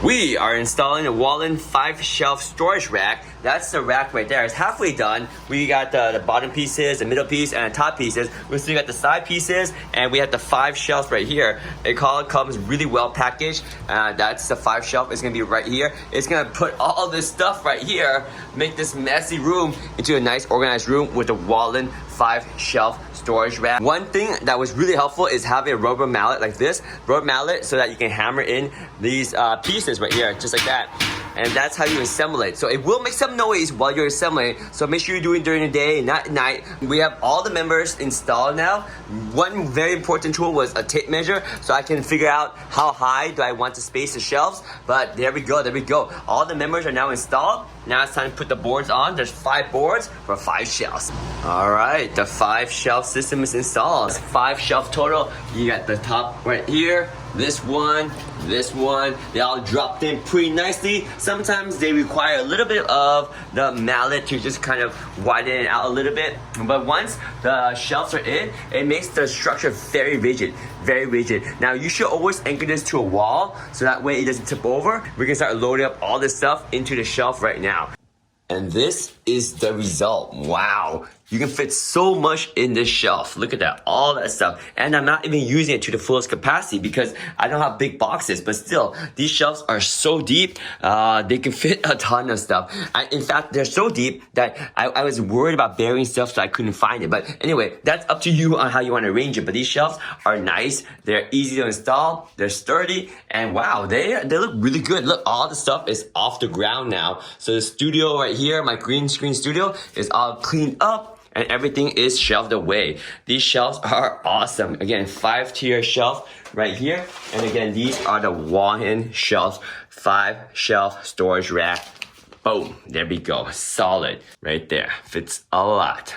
We are installing a WHALEN 5-shelf storage rack. That's the rack right there. It's halfway done. We got the bottom pieces, the middle piece, and the top pieces. We still got the side pieces, and we have the 5 shelves right here. It comes really well packaged. That's the 5 shelf. It's gonna be right here. It's gonna put all this stuff right here, make this messy room into a nice organized room with a WHALEN 5-shelf storage rack. One thing that was really helpful is having a rubber mallet like this, rubber mallet, so that you can hammer in these pieces right here, just like that. And that's how you assemble it. So it will make some noise while you're assembling, so make sure you do it during the day, not at night. We have all the members installed now. One very important tool was a tape measure, so I can figure out how high do I want to space the shelves. But there we go. All the members are now installed. Now it's time to put the boards on. There's 5 boards for 5 shelves. All right, the 5 shelf system is installed. 5 shelf total. You got the top right here, this one, they all dropped in pretty nicely. Sometimes they require a little bit of the mallet to just kind of widen it out a little bit. But once the shelves are in, it makes the structure very rigid, very rigid. Now you should always anchor this to a wall so that way it doesn't tip over. We can start loading up all this stuff into the shelf right now. And this is the result. Wow. You can fit so much in this shelf. Look at that, all that stuff. And I'm not even using it to the fullest capacity because I don't have big boxes, but still, these shelves are so deep, they can fit a ton of stuff. In fact, they're so deep that I was worried about burying stuff so I couldn't find it. But anyway, that's up to you on how you want to arrange it. But these shelves are nice, they're easy to install, they're sturdy, and wow, they look really good. Look, all the stuff is off the ground now. So the studio right here, my green screen studio, is all cleaned up, and everything is shelved away. These shelves are awesome. Again, 5-tier shelf right here. And again, these are the WHALEN shelves, 5-shelf storage rack. Boom, there we go, solid right there. Fits a lot.